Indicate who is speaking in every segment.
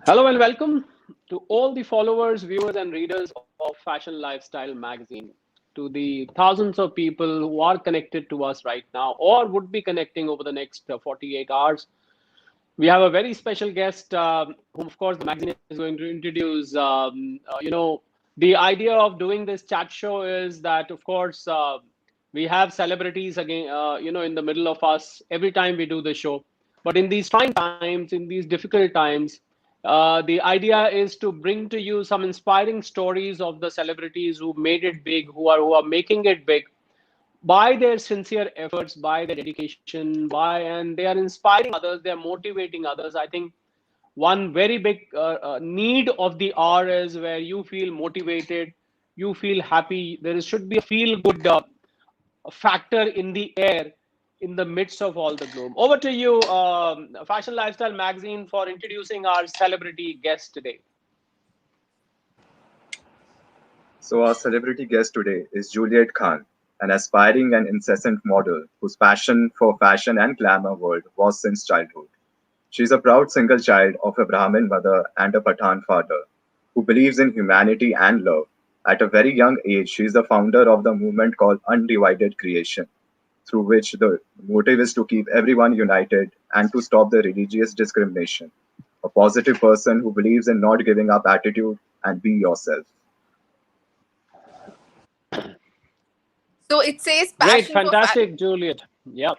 Speaker 1: Hello and welcome to all the followers, viewers, and readers of Fashion Lifestyle magazine, to the thousands of people who are connected to us right now or would be connecting over the next 48 hours. We have a very special guest, whom, of course, the magazine is going to introduce. The idea of doing this chat show is that, of course, we have celebrities again, in the middle of us every time we do the show. But in these trying times, in these difficult times, the idea is to bring to you some inspiring stories of the celebrities who made it big, who are making it big by their sincere efforts, by their dedication, and they are inspiring others, they are motivating others. I think one very big need of the hour is where you feel motivated, you feel happy. Should be a feel good factor in the air in the midst of all the gloom. Over to you, Fashion Lifestyle Magazine, for introducing our celebrity guest today.
Speaker 2: So, our celebrity guest today is Juliet Khan, an aspiring and incessant model whose passion for fashion and glamour world was since childhood. She is a proud single child of a Brahmin mother and a Pathan father who believes in humanity and love. At a very young age, she is the founder of the movement called Undivided Creation, through which the motive is to keep everyone united and to stop the religious discrimination. A positive person who believes in not giving up attitude and be yourself.
Speaker 3: So it says
Speaker 1: Great,
Speaker 3: passion for fashion.
Speaker 1: fantastic, Juliet. Yeah.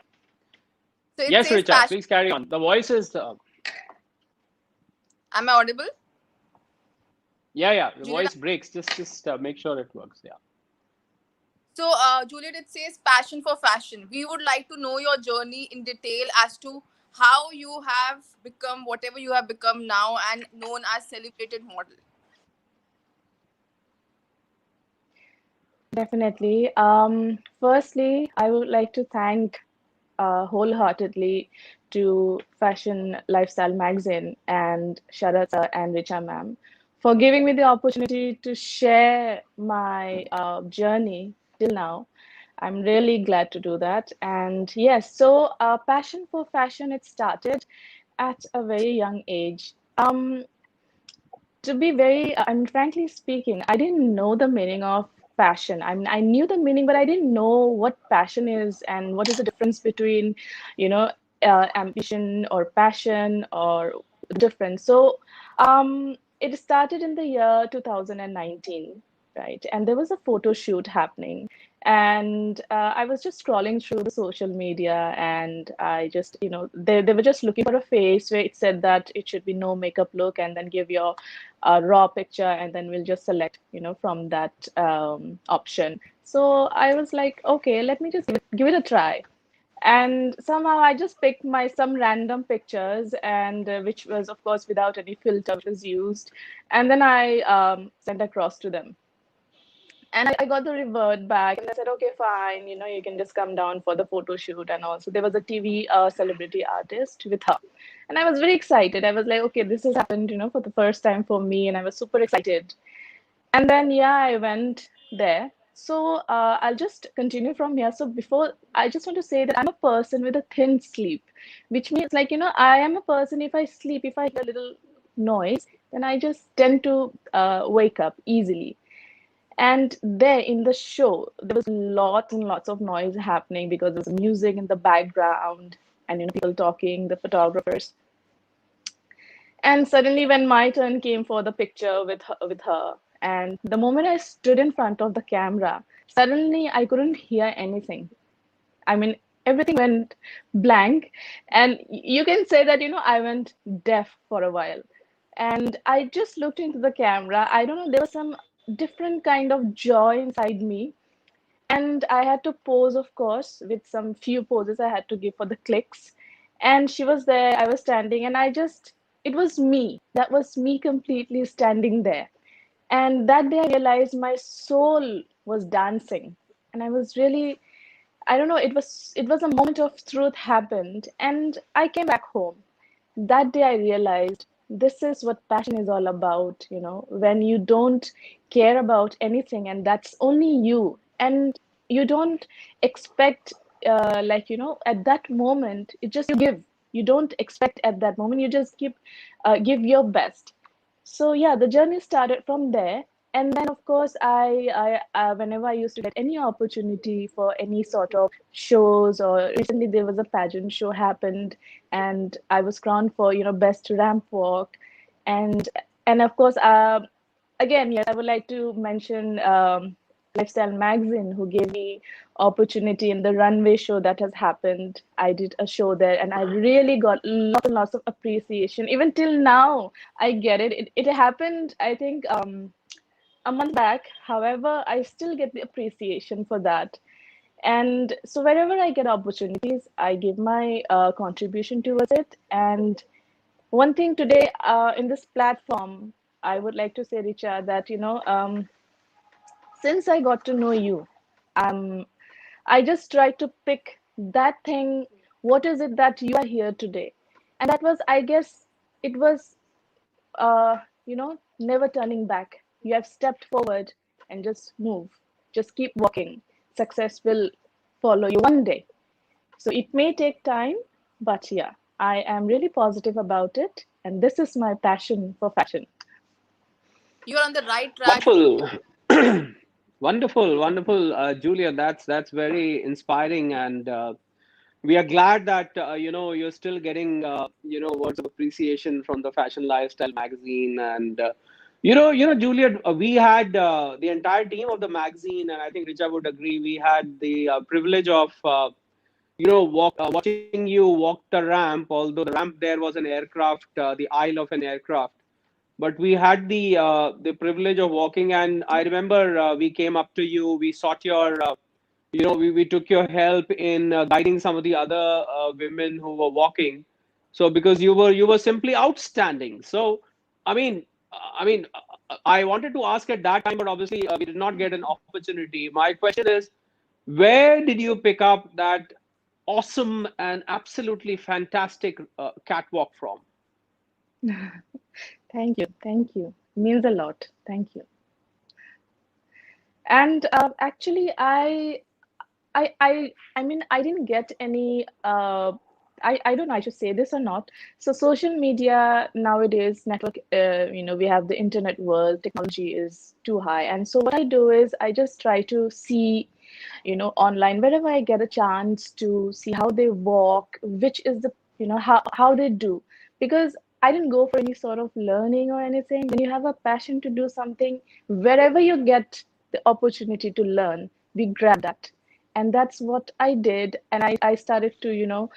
Speaker 3: So it
Speaker 1: Yes,
Speaker 3: says
Speaker 1: Richa,
Speaker 3: passion.
Speaker 1: please carry on. The voice is,
Speaker 3: Am I audible?
Speaker 1: yeah, the
Speaker 3: Juliet?
Speaker 1: voice breaks. Just make sure it works. Yeah.
Speaker 3: So, Juliet, it says passion for fashion. We would like to know your journey in detail as to how you have become whatever you have become now and known as celebrated model.
Speaker 4: Definitely. Firstly, I would like to thank wholeheartedly to Fashion Lifestyle Magazine and Sharat sir and Richa ma'am for giving me the opportunity to share my journey till now. I'm really glad to do that. And yes, so passion for fashion, it started at a very young age. To be very, and frankly speaking, I didn't know the meaning of passion. I mean, I knew the meaning, but I didn't know what passion is and what is the difference between, you know, ambition or passion or difference. So, it started in the year 2019, right? And there was a photo shoot happening, and I was just scrolling through the social media, and I just, they were just looking for a face where it said that it should be no makeup look, and then give your raw picture, and then we'll just select, from that option. So I was like, okay, let me just give it a try. And somehow I just picked my some random pictures, and which was, of course, without any filter, which was used, and then I sent across to them. And I got the revert back, and I said, okay, fine, you can just come down for the photo shoot. And also there was a TV celebrity artist with her, and I was very excited. I was like, okay, this has happened, for the first time for me, and I was super excited. And then, yeah, I went there. So I'll just continue from here. So before, I just want to say that I'm a person with a thin sleep, which means, like, I am a person, if I sleep, if I hear a little noise, then I just tend to wake up easily. And there in the show, there was lots and lots of noise happening because there's music in the background, and people talking, the photographers. And suddenly, when my turn came for the picture with her, and the moment I stood in front of the camera, suddenly I couldn't hear anything. I mean, everything went blank, and you can say that, I went deaf for a while. And I just looked into the camera. I don't know, there was some different kind of joy inside me. And I had to pose, of course, with some few poses I had to give for the clicks. And she was there, I was standing, and it was me. That was me completely standing there. And that day I realized my soul was dancing. And I was really, I don't know, it was a moment of truth happened. And I came back home. That day I realized this is what passion is all about, when you don't care about anything, and that's only you. And you don't expect, like, at that moment, it just you give. You don't expect at that moment, you just give your best. So yeah, the journey started from there. And then of course I whenever I used to get any opportunity for any sort of shows, or recently there was a pageant show happened and I was crowned for, best ramp walk. And and of course, again, yes, I would like to mention Lifestyle Magazine, who gave me opportunity in the runway show that has happened. I did a show there, and I really got lots and lots of appreciation. Even till now, I get it. It happened, I think, a month back. However, I still get the appreciation for that. And so wherever I get opportunities, I give my contribution towards it. And one thing today, in this platform, I would like to say, Richa, that since I got to know you, um, I just try to pick that thing. What is it that you are here today? And that was, I guess, it was, never turning back. You have stepped forward and just move. Just keep walking. Success will follow you one day. So it may take time, but yeah, I am really positive about it. And this is my passion for fashion.
Speaker 3: You're on the right track.
Speaker 1: Wonderful. Wonderful, wonderful, Julia. That's very inspiring, and we are glad that you're still getting words of appreciation from the Fashion Lifestyle magazine. And Juliet, we had the entire team of the magazine, and I think Richa would agree. We had the privilege of watching you walk the ramp, although the ramp there was an aircraft, the aisle of an aircraft. But we had the privilege of walking, and I remember we came up to you, we sought your we took your help in guiding some of the other women who were walking. So because you were simply outstanding. So I mean, I wanted to ask at that time, but obviously we did not get an opportunity. My question is, where did you pick up that awesome and absolutely fantastic catwalk from?
Speaker 4: Thank you. Thank you. Means a lot. Thank you. And actually, I mean, I didn't get any. I don't know. I should say this or not. So social media nowadays, network. We have the internet world. Technology is too high, and so what I do is I just try to see, online wherever I get a chance to see how they walk, which is the how they do, because I didn't go for any sort of learning or anything. When you have a passion to do something, wherever you get the opportunity to learn, we grab that. And that's what I did. And I started to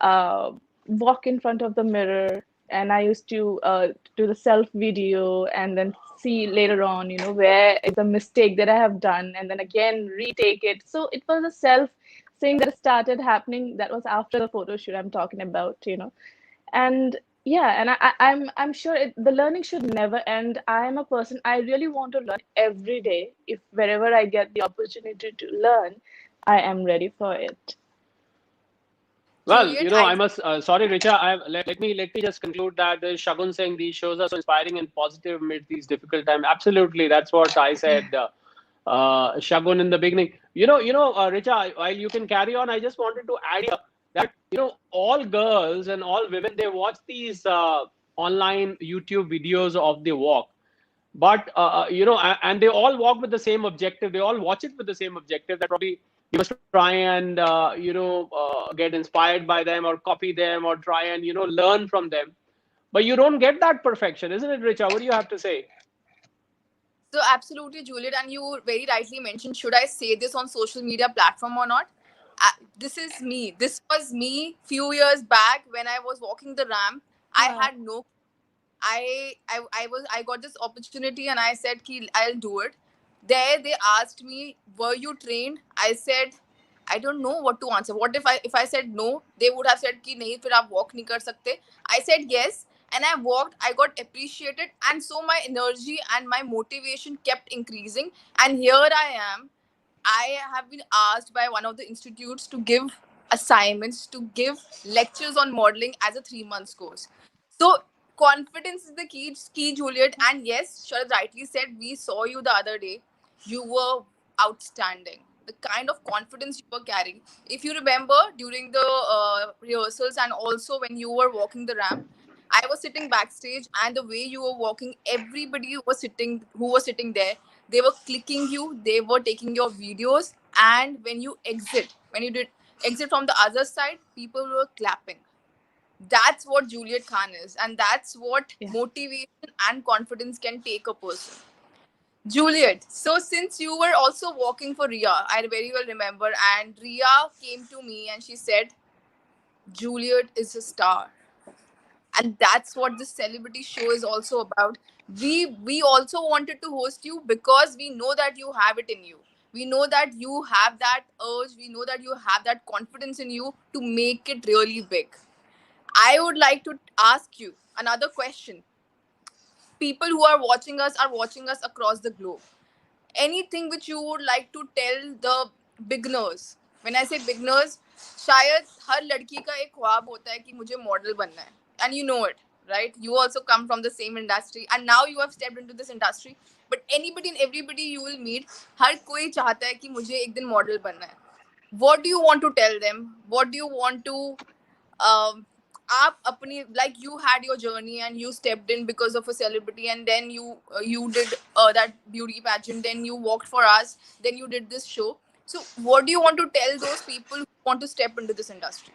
Speaker 4: uh, walk in front of the mirror, and I used to do the self video and then see later on where is the mistake that I have done, and then again retake it. So it was a self thing that started happening. That was after the photo shoot I'm talking about. And yeah, and I'm sure the learning should never end. I'm a person, I really want to learn every day. If wherever I get the opportunity to learn, I am ready for it.
Speaker 1: Well,
Speaker 3: Juliet,
Speaker 1: I
Speaker 3: I
Speaker 1: must. Sorry, Richa. Let me just conclude that Shagun saying these shows are so inspiring and positive amid these difficult times. Absolutely, that's what I said, Shagun, in the beginning. Richa. While you can carry on, I just wanted to add here that all girls and all women, they watch these online YouTube videos of the walk, but and they all walk with the same objective. They all watch it with the same objective, that probably you must try and get inspired by them or copy them or try and learn from them. But you don't get that perfection, isn't it, Richa? What do you have to say?
Speaker 3: so absolutely, Juliet, and you very rightly mentioned, should I say this on social media platform or not? This is me. This was me few years back when I was walking the ramp. I
Speaker 4: Wow.
Speaker 3: had no. I got this opportunity and I said, "Ki, I'll do it." There they asked me, "Were you trained?" I said, "I don't know what to answer. What if I said no?" They would have said, "Ki nahi, fir aap walk nahi kar sakte." I said yes, and I walked. I got appreciated, and so my energy and my motivation kept increasing. And here I am. I have been asked by one of the institutes to give assignments, to give lectures on modeling as a 3 months course. So confidence is the key, Juliet. And yes, Sharad rightly said, we saw you the other day. You were outstanding. The kind of confidence you were carrying. If you remember during the rehearsals and also when you were walking the ramp, I was sitting backstage, and the way you were walking, everybody who was sitting there, they were clicking you, they were taking your videos, and when you did exit from the other side, people were clapping. That's what Juliet Khan is, and that's what
Speaker 4: Yeah.
Speaker 3: motivation and confidence can take a person. Juliet, so since you were also walking for Ria, I very well remember, and Ria came to me and she said, Juliet is a star. And that's what this celebrity show is also about. We also wanted to host you because we know that you have it in you. We know that you have that urge. We know that you have that confidence in you to make it really big. I would like to ask you another question. People who are watching us across the globe. Anything which you would like to tell the beginners? When I say beginners, शायद हर लड़की का एक ख्वाब होता है कि मुझे model बनना है, and you know it, right? You also come from the same industry and now you have stepped into this industry. But anybody and everybody you will meet, हर कोई चाहता है कि मुझे एक दिन मॉडल बनना है. What do you want to tell them? What do you want to um, आप अपनी, like, you had your journey and you stepped in because of a celebrity, and then you did that beauty pageant, then you walked for us, then you did this show. So what do you want to tell those people who want to step into this industry?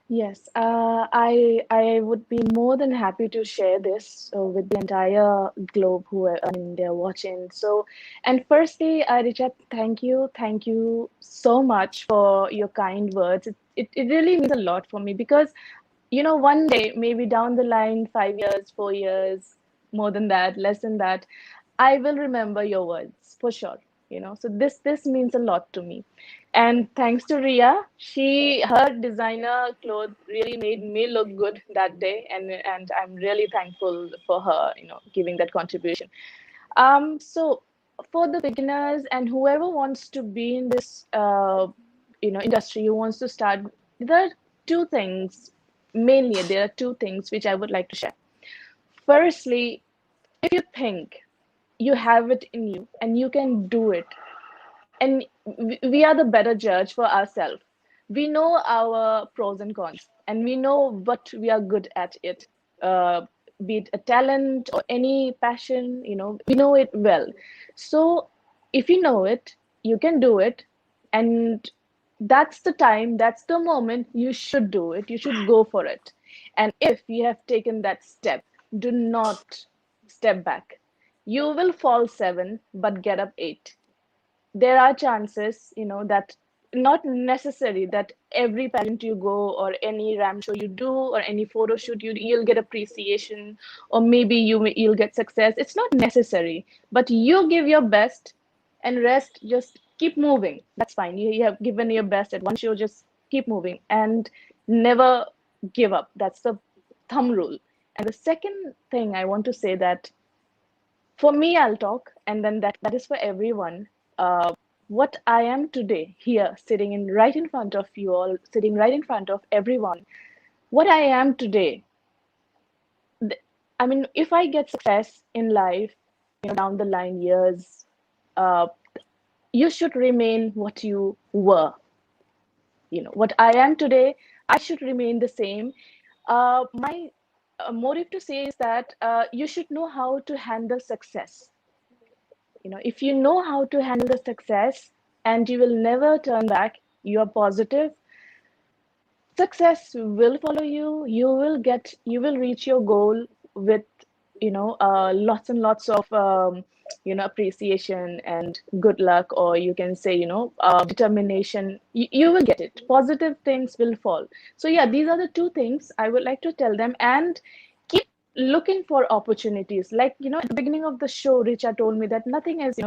Speaker 4: Yes, I would be more than happy to share this with the entire globe who are, I mean, they're watching. So, and firstly, Richard, thank you so much for your kind words. It really means a lot for me because, one day, maybe down the line, 5 years, 4 years, more than that, less than that, I will remember your words for sure. So this means a lot to me. And thanks to Ria, her designer clothes really made me look good that day, and I'm really thankful for her, giving that contribution. So for the beginners and whoever wants to be in this, industry, who wants to start, there are two things mainly. There are two things which I would like to share. Firstly, if you think you have it in you and you can do it, and we are the better judge for ourselves. We know our pros and cons, and we know what we are good at it. Be it a talent or any passion, we know it well. So if you know it, you can do it, and that's the time, that's the moment you should do it. You should go for it. And if you have taken that step, do not step back. You will fall seven, but get up eight. There are chances, that not necessary that every pageant you go or any ram show you do or any photo shoot you'll get appreciation, or maybe you'll get success. It's not necessary, but you give your best, and rest, just keep moving. That's fine. You have given your best at one show, just keep moving and never give up. That's the thumb rule. And the second thing I want to say, that for me, I'll talk, and then that is for everyone. What I am today, here, sitting right in front of you all, sitting right in front of everyone, what I am today. I mean, if I get success in life, down the line years, uh, you should remain what you were. What I am today, I should remain the same. My motive to say is that you should know how to handle success. If you know how to handle the success, and you will never turn back, you are positive, success will follow you. You will reach your goal with, lots and lots of, appreciation and good luck, or you can say, determination. You will get it. Positive things will fall. So yeah, these are the two things I would like to tell them. And keep looking for opportunities. Like, at the beginning of the show, Richa told me that nothing is,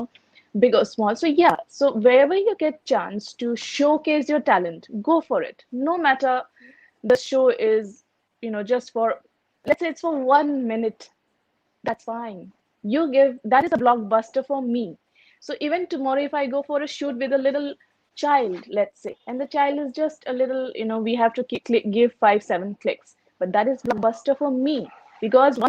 Speaker 4: big or small. So yeah, so wherever you get chance to showcase your talent, go for it. No matter the show is, just for, let's say it's for 1 minute, that's fine. That is a blockbuster for me. So even tomorrow, if I go for a shoot with a little child, let's say, and the child is just a little, we have to give 5 7 clicks, but that is blockbuster for me, because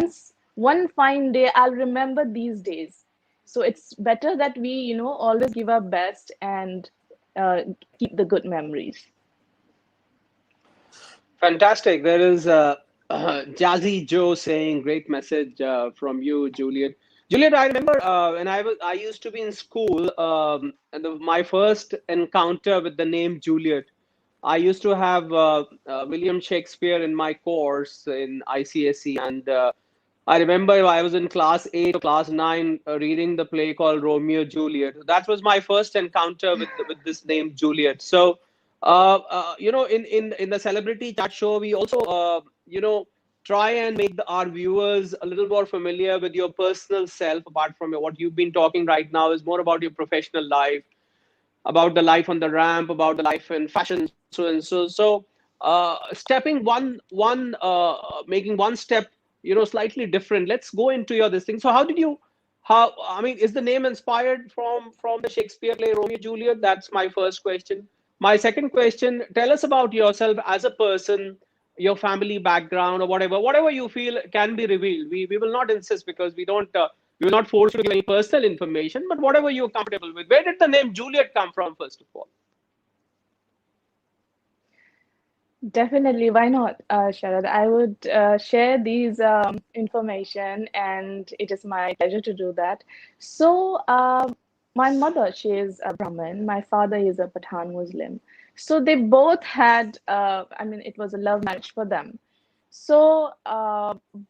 Speaker 4: one fine day I'll remember these days. So it's better that we, always give our best and uh, keep the good memories.
Speaker 1: Fantastic. There is Jazzy Joe saying, "Great message from you, Juliet." Juliet, I remember when I used to be in school, and my first encounter with the name Juliet. I used to have William Shakespeare in my course in ICSE, and I remember I was in class 8 or class 9 reading the play called Romeo Juliet. That was my first encounter with this name Juliet. So, in the celebrity chat show, we also try and make our viewers a little more familiar with your personal self. Apart from what you've been talking right now, is more about your professional life, about the life on the ramp, about the life in fashion, so and so. So, stepping making one step, slightly different. Let's go into your this thing. So, how did you? How I mean, is the name inspired from the Shakespeare play Romeo Juliet? That's my first question. My second question: tell us about yourself as a person, your family background, or whatever you feel can be revealed. We will not insist because we will not force you to give any personal information, but whatever you're comfortable with. Where did the name Juliet come from, first of all?
Speaker 4: Definitely, why not, Sharad? I would share these information, and it is my pleasure to do that. So, my mother, she is a Brahmin. My father is a Pathan Muslim. So they both had, I mean, it was a love marriage for them. So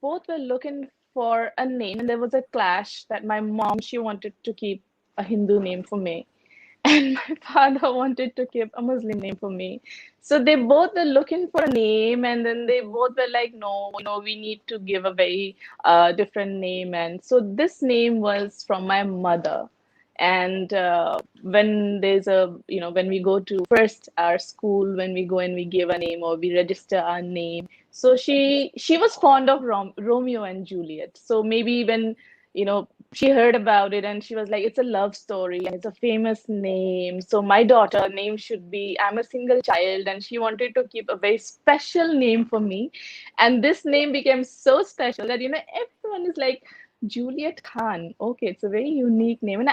Speaker 4: both were looking for a name, and there was a clash that my mom, she wanted to keep a Hindu name for me, and my father wanted to keep a Muslim name for me. So they both were looking for a name, and then they both were like, no, we need to give a very different name. And so this name was from my mother. And when there's when we go to first our school, when we go and we give a name or we register our name, so she was fond of Romeo and Juliet. So maybe when she heard about it and she was like, it's a love story and it's a famous name. So my daughter name should be, I'm a single child, and she wanted to keep a very special name for me. And this name became so special that, everyone is like, Juliet Khan. Okay, it's a very unique name.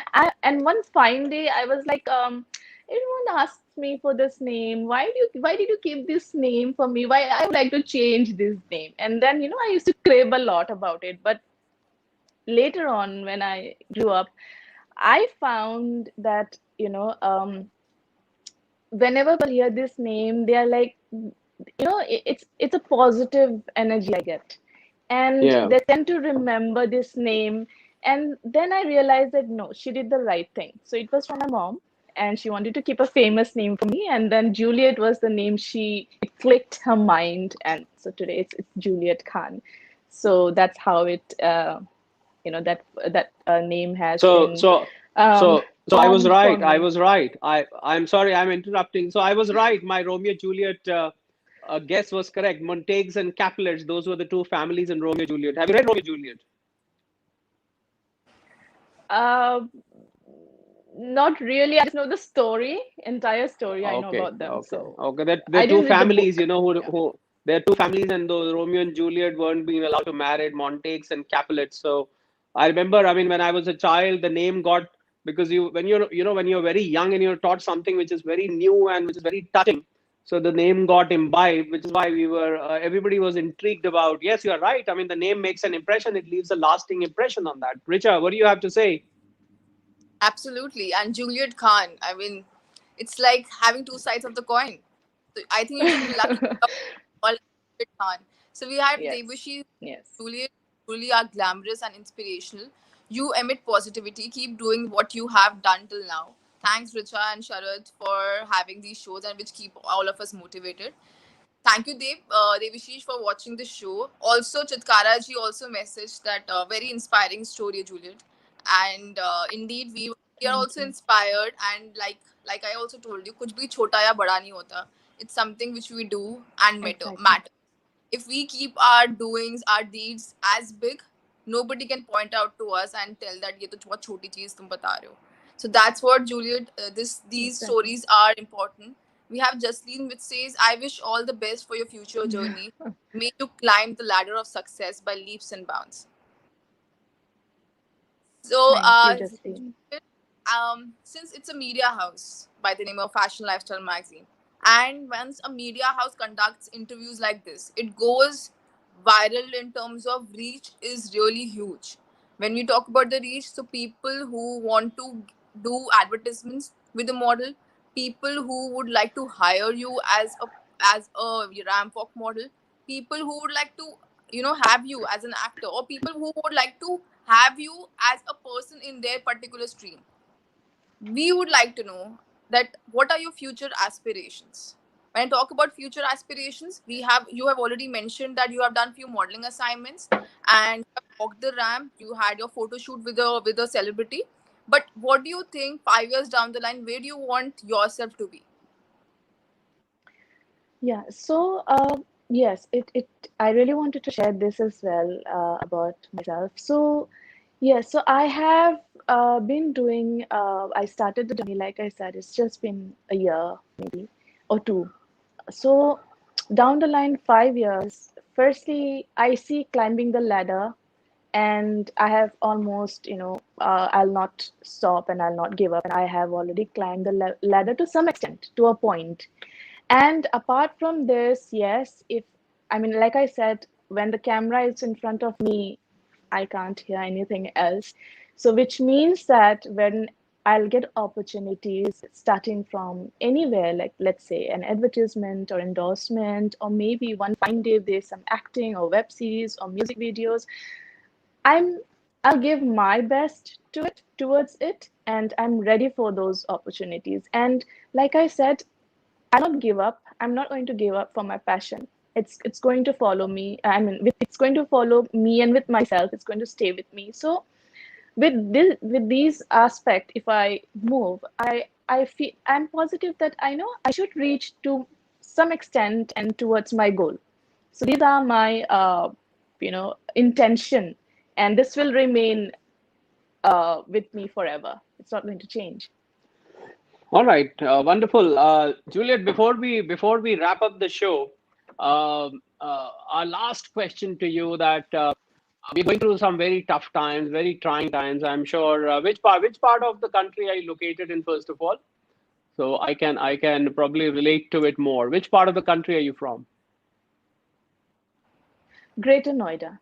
Speaker 4: And one fine day I was like, everyone asks me for this name. Why did you keep this name for me? Why I would like to change this name. And then, I used to crave a lot about it. But later on, when I grew up, I found that, whenever people hear this name, they are like, it's a positive energy I get, and
Speaker 1: Yeah.
Speaker 4: they tend to remember this name. And then I realized that no, she did the right thing. So it was from my mom, and she wanted to keep a famous name for me. And then Juliet was the name it clicked her mind, and so today it's Juliet Khan. So that's how that name has
Speaker 1: So
Speaker 4: been
Speaker 1: so
Speaker 4: um,
Speaker 1: so I was
Speaker 4: formed for
Speaker 1: right. I
Speaker 4: me.
Speaker 1: was right. I'm sorry. I'm interrupting. So I was right. My Romeo Juliet guess was correct. Montagues and Capulets. Those were the two families in Romeo Juliet. Have you read Romeo Juliet?
Speaker 4: Uh, Not really. I just know the story, entire story. I know
Speaker 1: Okay,
Speaker 4: about them.
Speaker 1: okay,
Speaker 4: So
Speaker 1: okay. That there
Speaker 4: I
Speaker 1: are two
Speaker 4: didn't read the
Speaker 1: families,
Speaker 4: book. Yeah.
Speaker 1: who there are two families, and those Romeo and Juliet weren't being allowed to marry, Montagues and Capulets. So I remember, I mean, when I was a child, the name got because when you're very young and you're taught something which is very new and which is very touching. So the name got imbibed, which is why everybody was intrigued about. Yes, you are right. I mean, the name makes an impression; it leaves a lasting impression on that. Richa, what do you have to say?
Speaker 3: Absolutely. And Juliet Khan, I mean, it's like having two sides of the coin. So I think you should be lucky to have all Juliet Khan. So we have
Speaker 4: Yes.
Speaker 3: Devashi,
Speaker 4: Yes.
Speaker 3: Juliet, truly are glamorous and inspirational. You emit positivity. Keep doing what you have done till now. Thanks, Richa and Sharad, for having these shows and which keep all of us motivated. Thank you, Devashish, for watching the show. Also, Chitkara ji also messaged that very inspiring story, Juliet. And indeed, we are
Speaker 4: Thank
Speaker 3: also
Speaker 4: you.
Speaker 3: inspired. And like I also told you, kuch bhi chota ya bada nahi hota. It's something which we do and
Speaker 4: Exactly.
Speaker 3: matter. If we keep our doings, our deeds as big, nobody can point out to us and tell that ये तो बहुत छोटी चीज तुम बता रहे हो. So that's what Juliet. These
Speaker 4: Exactly.
Speaker 3: stories are important. We have Jasleen, which says, "I wish all the best for your future journey. May you climb the ladder of success by leaps and bounds." So,
Speaker 4: Thank you, Justine.
Speaker 3: since it's a media house by the name of Fashion Lifestyle Magazine, And once a media house conducts interviews like this, it goes viral in terms of reach is really huge. When we talk about the reach, so people who want to do advertisements with the model, people who would like to hire you as a ramp walk model, people who would like to have you as an actor, or people who would like to have you as a person in their particular stream. We would like to know that what are your future aspirations. When I talk about future aspirations, we have you have already mentioned that you have done few modeling assignments and you have walked the ramp, you had your photo shoot with a celebrity. But what do you think 5 years down the line, where do you want yourself to be?
Speaker 4: Yeah, so yes, it I really wanted to share this as well about myself. So yes, so I have been doing I started the journey, like I said, it's just been a year maybe or two. So down the line, 5 years, firstly, I see climbing the ladder, and I have almost, I'll not stop and I'll not give up. And I have already climbed the ladder to some extent, to a point. And apart from this, yes, I mean, like I said, when the camera is in front of me, I can't hear anything else. So, which means that when I'll get opportunities starting from anywhere, like let's say an advertisement or endorsement, or maybe one fine day there's some acting or web series or music videos, I'm I'll give my best towards it, and I'm ready for those opportunities. And like I said, I'll not give up. I'm not going to give up for my passion. It's going to follow me. I mean, it's going to follow me, and with myself, it's going to stay with me. So with these aspect, if I move, I feel I'm positive that I know I should reach to some extent and towards my goal. So these are my intention, and this will remain with me forever. It's not going to change.
Speaker 1: All right, wonderful, Juliet. Before we wrap up the show, our last question to you that we're going through some very tough times, very trying times. I'm sure. Which part of the country are you located in, first of all? So I can probably relate to it more. Which part of the country are you from?
Speaker 4: Greater Noida.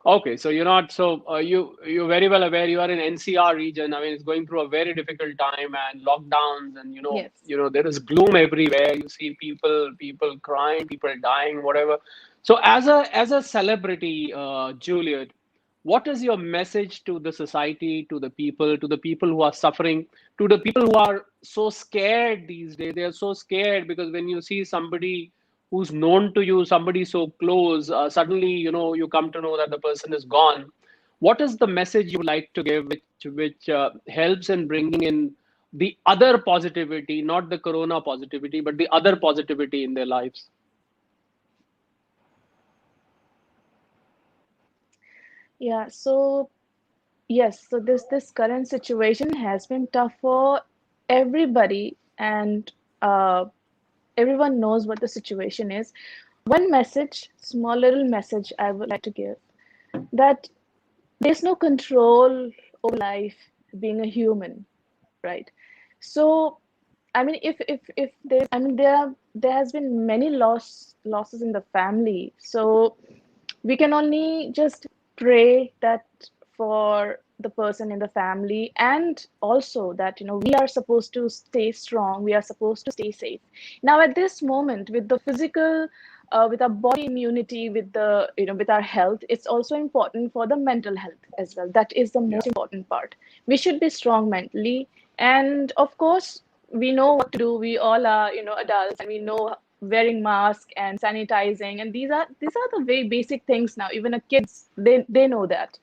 Speaker 1: Okay, so you're not so you're very well aware you are in NCR region. I mean, it's going through a very difficult time and lockdowns, and
Speaker 4: Yes.
Speaker 1: there is gloom everywhere. You see people crying, people dying, whatever. So as a celebrity, Juliet, what is your message to the society, to the people who are suffering, to the people who are so scared these days? They are so scared because when you see somebody who's known to you, somebody so close, suddenly you come to know that the person is gone. What is the message you like to give, which helps in bringing in the other positivity, not the corona positivity, but the other positivity in their lives?
Speaker 4: Yeah. So yes. So this current situation has been tough for everybody, and uh, everyone knows what the situation is. One message, small little message I would like to give, that there's no control over life being a human, right? So I mean, if there, I mean, there has been many losses in the family. So we can only just pray that for the person in the family, and also that we are supposed to stay strong, we are supposed to stay safe. Now at this moment, with the physical, with our body immunity, with the with our health, it's also important for the mental health as well. That is the
Speaker 2: Yeah.
Speaker 4: most important part. We should be strong mentally, and of course we know what to do. We all are adults, and we know wearing mask and sanitizing, and these are the very basic things. Now even the kids, they know that.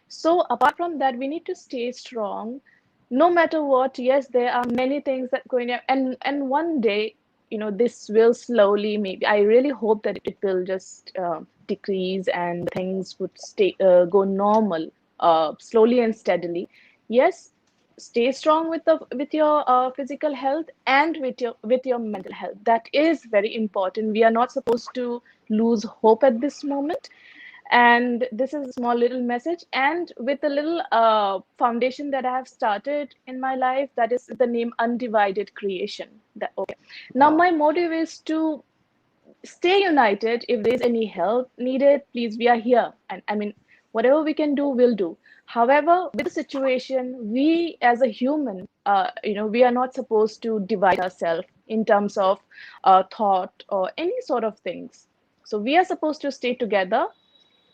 Speaker 4: So apart from that, we need to stay strong no matter what. Yes, there are many things that going on, and one day this will slowly, maybe I really hope that it will just decrease, and things would stay go normal, slowly and steadily. Yes, stay strong with your physical health, and with your mental health. That is very important. We are not supposed to lose hope at this moment. And this is a small little message, and with a little foundation that I have started in my life, that is the name Undivided Creation. Okay. Now
Speaker 1: Wow.
Speaker 4: my motive is to stay united. If there's any help needed, please, we are here. And I mean, whatever we can do, we'll do. However, with the situation, we as a human, we are not supposed to divide ourselves in terms of thought or any sort of things. So we are supposed to stay together.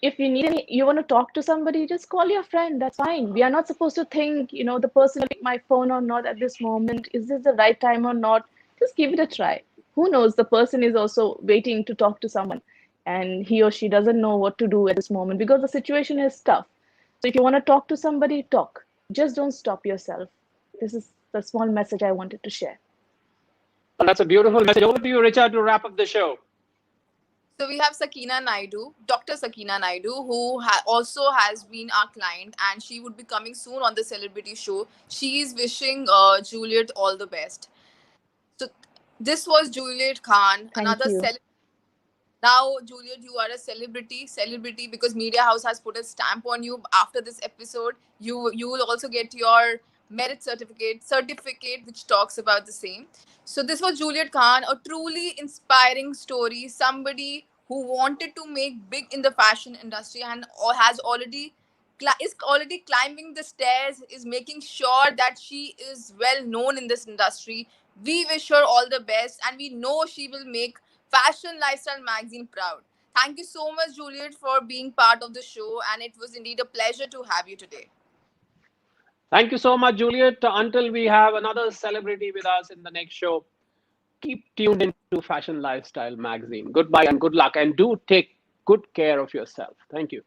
Speaker 4: If you need any, you want to talk to somebody, just call your friend. That's fine. We are not supposed to think, the person will pick my phone or not at this moment. Is this the right time or not? Just give it a try. Who knows? The person is also waiting to talk to someone, and he or she doesn't know what to do at this moment because the situation is tough. So if you want to talk to somebody, talk. Just don't stop yourself. This is the small message I wanted to share.
Speaker 1: Well, that's a beautiful message. Over to you, Richard, to wrap up the show.
Speaker 3: So we have Sakina Naidu, Dr. Sakina Naidu, who also has been our client, and she would be coming soon on the Celebrity Show. She is wishing Juliet all the best. So this was Juliet Khan,
Speaker 4: Thank
Speaker 3: another
Speaker 4: you.
Speaker 3: celebrity. Now, Juliet, you are a celebrity because Media House has put a stamp on you. After this episode, you will also get your merit certificate which talks about the same. So this was Juliet Khan, a truly inspiring story. Somebody who wanted to make big in the fashion industry and has already is already climbing the stairs, is making sure that she is well known in this industry. We wish her all the best, and we know she will make Fashion Lifestyle Magazine proud. Thank you so much, Juliet, for being part of the show, and it was indeed a pleasure to have you today.
Speaker 1: Thank you so much, Juliet. Until we have another celebrity with us in the next show, keep tuned into Fashion Lifestyle Magazine. Goodbye and good luck, and do take good care of yourself. Thank you.